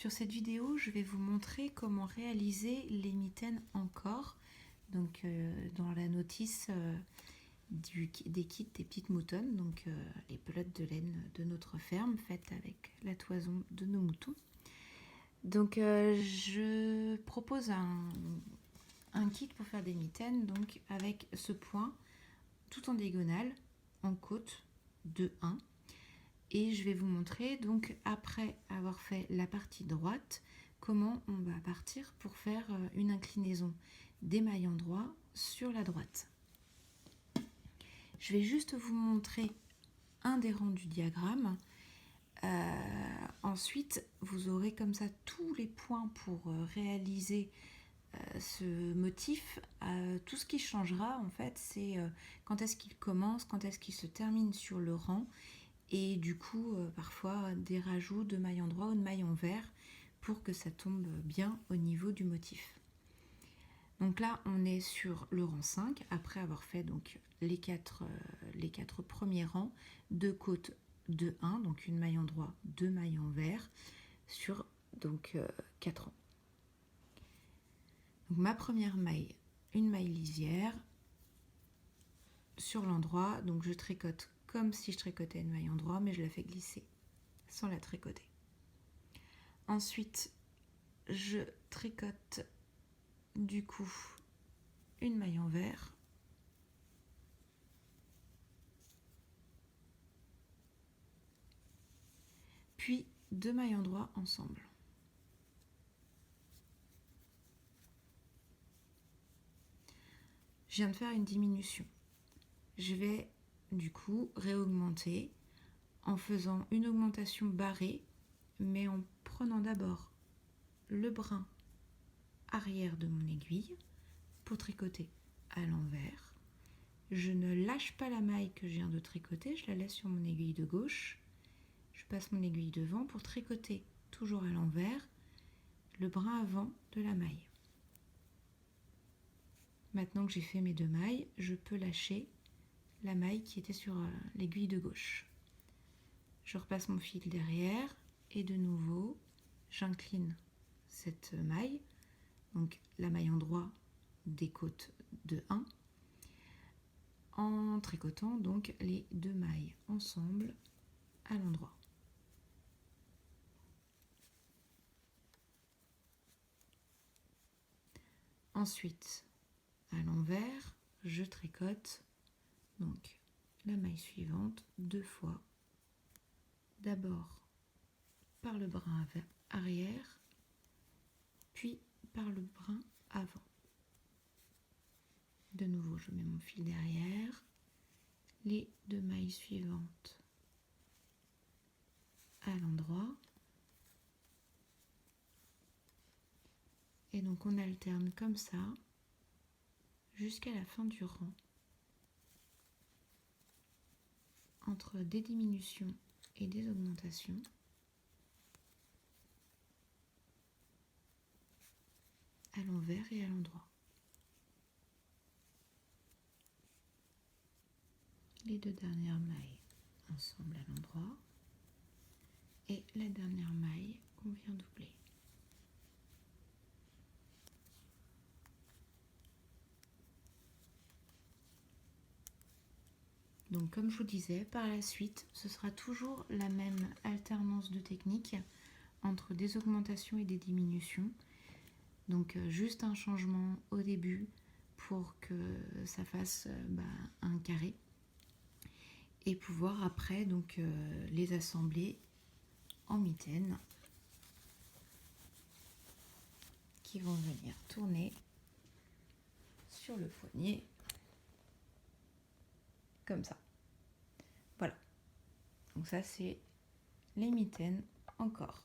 Sur cette vidéo, je vais vous montrer comment réaliser les mitaines en corps. Donc dans la notice des kits des petites moutonnes, donc les pelotes de laine de notre ferme faites avec la toison de nos moutons. Donc je propose un kit pour faire des mitaines, donc avec ce point tout en diagonale, en côte de 1. Et je vais vous montrer donc après avoir fait la partie droite comment on va partir pour faire une inclinaison des mailles endroits sur la droite. Je vais juste vous montrer un des rangs du diagramme. Ensuite, vous aurez comme ça tous les points pour réaliser ce motif. Tout ce qui changera en fait, c'est quand est-ce qu'il commence, quand est-ce qu'il se termine sur le rang. Et du coup, parfois des rajouts de mailles endroits ou de mailles envers pour que ça tombe bien au niveau du motif. Donc là, on est sur le rang 5, après avoir fait donc les quatre premiers rangs, 2 côtes de 1, donc une maille endroit, 2 mailles envers, sur donc 4 rangs. Donc ma première maille, une maille lisière sur l'endroit, donc je tricote comme si je tricotais une maille endroit, mais je la fais glisser sans la tricoter. Ensuite, je tricote du coup une maille envers, puis 2 mailles endroits ensemble. Je viens de faire une diminution. Je vais du coup réaugmenter en faisant une augmentation barrée, mais en prenant d'abord le brin arrière de mon aiguille pour tricoter à l'envers. Je ne lâche pas la maille que je viens de tricoter, je la laisse sur mon aiguille de gauche. Je passe mon aiguille devant pour tricoter toujours à l'envers le brin avant de la maille. Maintenant que j'ai fait mes 2 mailles, je peux lâcher la maille qui était sur l'aiguille de gauche. Je repasse mon fil derrière et de nouveau j'incline cette maille, donc la maille endroit des côtes de 1, en tricotant donc les 2 mailles ensemble à l'endroit. Ensuite, à l'envers, je tricote donc la maille suivante 2 fois. D'abord par le brin arrière, puis par le brin avant. De nouveau, je mets mon fil derrière, les 2 mailles suivantes à l'endroit. Et donc on alterne comme ça jusqu'à la fin du rang, entre des diminutions et des augmentations. À l'envers et à l'endroit. Les 2 dernières mailles ensemble à l'endroit et la dernière maille qu'on vient doubler. Donc comme je vous disais, par la suite, ce sera toujours la même alternance de techniques entre des augmentations et des diminutions. Donc juste un changement au début pour que ça fasse un carré et pouvoir après donc les assembler en mitaines qui vont venir tourner sur le poignet comme ça. Voilà. Donc ça c'est les mitaines en corps.